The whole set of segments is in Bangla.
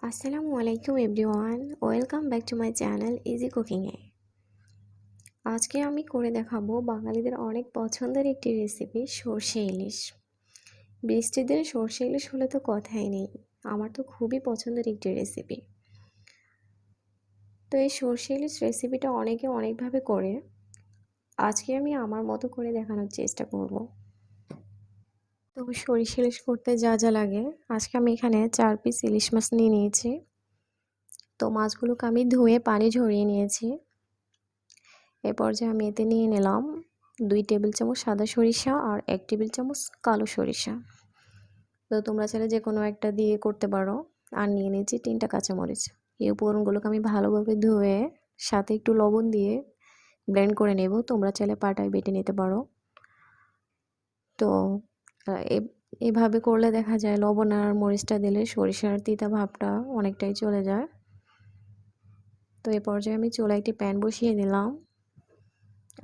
আসসালামু আলাইকুম everyone, welcome back to my channel easy কুকিংয়ে। আজকে আমি করে দেখাবো বাঙালিদের অনেক পছন্দের একটি রেসিপি, সর্ষে ইলিশ। বৃষ্টির দিনে সর্ষে ইলিশ হলে তো কথাই নেই, আমার তো খুবই পছন্দের একটি রেসিপি। তো এই সর্ষে ইলিশ রেসিপিটা অনেকে অনেকভাবে করে, আজকে আমি আমার মতো করে দেখানোর চেষ্টা করব। তো সর্ষে ইলিশ করতে যা যা লাগে, আজকে আমি এখানে 4 পিস ইলিশ মাছ নিয়ে নিয়েছি। তো মাছগুলোকে আমি ধুয়ে পানি ঝরিয়ে নিয়েছি। এ পর্যায়ে আমি এতে নিয়ে নিলাম 2 টেবিল চামচ সাদা সরিষা আর 1 টেবিল চামচ কালো সরিষা। তো তোমরা চাইলে যে কোনো একটা দিয়ে করতে পারো। আর নিয়ে নিয়েছি 3টা কাঁচামরিচ। এই উপকরণগুলোকে আমি ভালোভাবে ধুয়ে সাথে একটু লবণ দিয়ে ব্লেন্ড করে নেব। তোমরা চাইলে পাটায় বেটে নিতে পারো। তো এভাবে করলে দেখা যায় লবণ আর মরিচটা দিলে সরিষার তিতা ভাবটা অনেকটাই চলে যায়। তো এই পর্যায়ে আমি চুলায় একটি প্যান বসিয়ে দিলাম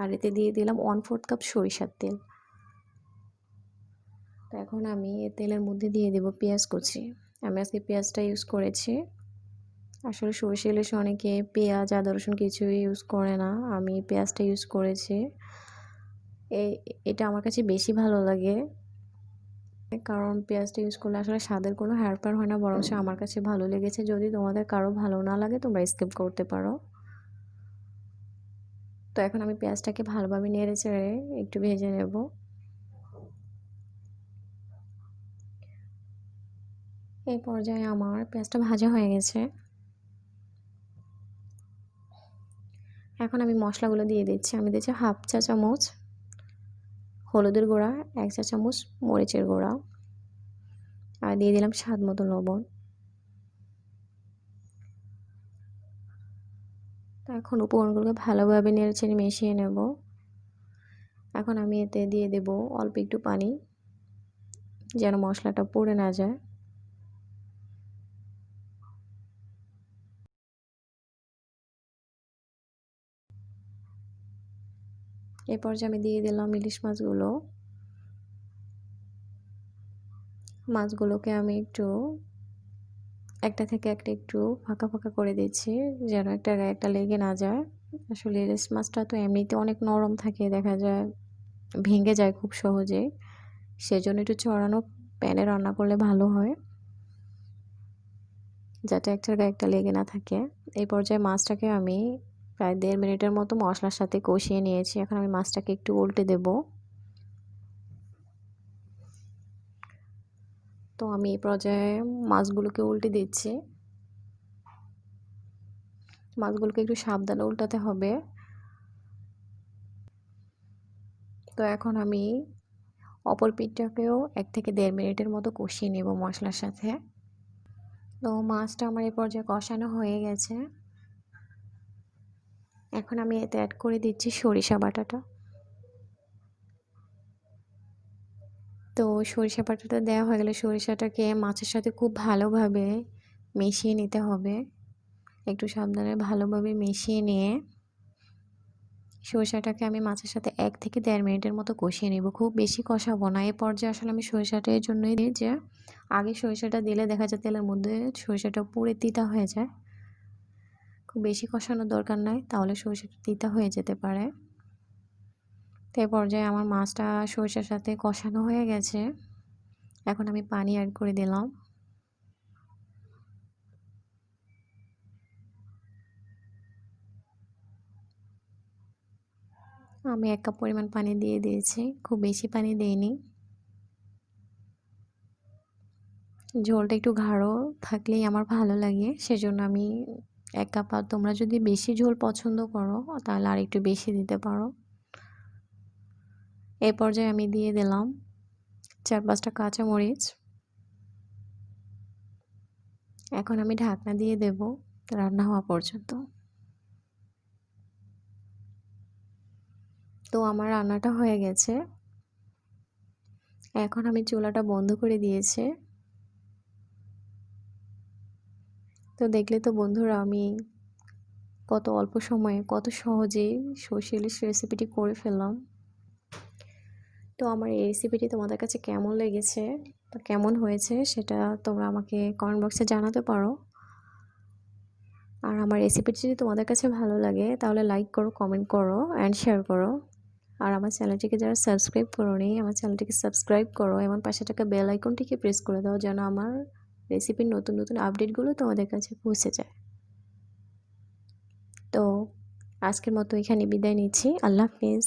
আর এতে দিয়ে দিলাম 1/4 কাপ সরিষার তেল। তো এখন আমি এই তেলের মধ্যে দিয়ে দেব পেঁয়াজ কুচি। আমি আজকে পেঁয়াজটা ইউজ করেছি। আসলে সরষে ইলিশে অনেকে পেঁয়াজ আদা রসুন কিছুই ইউজ করে না, আমি পেঁয়াজটা ইউজ করেছি। এটা আমার কাছে বেশি ভালো লাগে, কারণ পেঁয়াজটা ইউজ করলে আসলে স্বাদের কোনো হেরফের হয় না, বরং আমার কাছে ভালো লেগেছে। যদি তোমাদের কারো ভালো না লাগে তোমরা স্কিপ করতে পারো। তো এখন আমি পেঁয়াজটাকে ভালোভাবে নেড়ে চেড়ে একটু ভেজে নেব। এই পর্যায়ে আমার পেঁয়াজটা ভাজা হয়ে গেছে। এখন আমি মশলাগুলো দিয়ে দিচ্ছি। আমি দিচ্ছি 1/2 চা চামচ হলুদের গুঁড়া, 1 চা চামচ মরিচের গুঁড়া, আর দিয়ে দিলাম স্বাদ মতো লবণ। তো এখন উপকরণগুলোকে ভালোভাবে নেড়েচেড়ে মিশিয়ে নেব। এখন আমি এতে দিয়ে দেব অল্প একটু পানি, যেন মশলাটা পুড়ে না যায়। এই পর্যায়ে আমি দিয়ে দিলাম ইলিশ মাছগুলো। মাছগুলোকে আমি একটু একটা থেকে একটা একটু ফাঁকা ফাঁকা করে দিচ্ছি, যেন একটা গায়ে একটা লেগে না যায়। আসলে ইলিশ মাছটা তো এমনিতে অনেক নরম থাকে, দেখা যায় ভেঙে যায় খুব সহজেই। সেজন্য একটু ছড়ানো প্যানে রান্না করলে ভালো হয়, যাতে একটার গায়ে একটা লেগে না থাকে। এই পর্যায়ে মাছটাকে আমি প্রায় 1.5 মিনিটের মতো মশলার সাথে কষিয়ে নিয়েছি। এখন আমি মাছটাকে একটু উল্টে দেব। তো আমি এই পর্যায়ে মাছগুলোকে উল্টে দিচ্ছি। মাছগুলোকে একটু সাবধানে উল্টাতে হবে। তো এখন আমি অপর পিঠটাকেও 1 থেকে 1.5 মিনিটের মতো কষিয়ে নেব মশলার সাথে। তো মাছটা আমার এই পর্যায়ে কষানো হয়ে গেছে। এখন আমি এতে অ্যাড করে দিচ্ছি সরিষা বাটাটা। তো সরিষা বাটাটা দেওয়া হয়ে গেলে সরিষাটাকে মাছের সাথে খুব ভালোভাবে মিশিয়ে নিতে হবে। একটু সাবধানে ভালোভাবে মিশিয়ে নিয়ে সরিষাটাকে আমি মাছের সাথে 1 থেকে 1.5 মিনিটের মতো কষিয়ে নেব। খুব বেশি কষাবো না। এই পর্যায়ে আসলে আমি সরিষাটা এর জন্যই দিই যে আগে সরিষাটা দিলে দেখা যায় তেলের মধ্যে সরিষাটা পুড়ে তিতা হয়ে যায়। খুব বেশি কষানোর দরকার নাই, তাহলে সরিষাটা তিতা হয়ে যেতে পারে। তো এই পর্যায়ে আমার মাছটা সরিষার সাথে কষানো হয়ে গেছে। এখন আমি পানি অ্যাড করে দিলাম। আমি 1 কাপ পরিমাণ পানি দিয়ে দিয়েছি, খুব বেশি পানি দেইনি। ঝোলটা একটু গাঢ় থাকলেই আমার ভালো লাগে, সেজন্য আমি 1 কাপ। আর তোমরা যদি বেশি ঝোল পছন্দ করো তাহলে আর একটু বেশি দিতে পারো। এই পর্যায়ে আমি দিয়ে দিলাম 4-5টা কাঁচামরিচ। এখন আমি ঢাকনা দিয়ে দেব রান্না হওয়া পর্যন্ত। তো আমার রান্নাটা হয়ে গেছে। এখন আমি চুলাটা বন্ধ করে দিয়েছি। তো দেখলে তো বন্ধুরা, আমি কত অল্প সময়ে কত সহজেই সর্ষে ইলিশ রেসিপিটি করে ফেললাম। তো আমার এই রেসিপিটি তোমাদের কাছে কেমন লেগেছে বা কেমন হয়েছে সেটা তোমরা আমাকে কমেন্ট বক্সে জানাতে পারো। আর আমার রেসিপিটি যদি তোমাদের কাছে ভালো লাগে তাহলে লাইক করো, কমেন্ট করো অ্যান্ড শেয়ার করো। আর আমার চ্যানেলটিকে যারা সাবস্ক্রাইব করোনি, আমার চ্যানেলটিকে সাবস্ক্রাইব করো এবং পাশে থাকা বেল আইকনটিকে প্রেস করে দাও যেন আমার রেসিপির নতুন নতুন আপডেটগুলো তোমাদের কাছে পৌঁছে যায়। তো আজকের মতো এখানে বিদায় নিচ্ছি। আল্লাহ হাফেজ।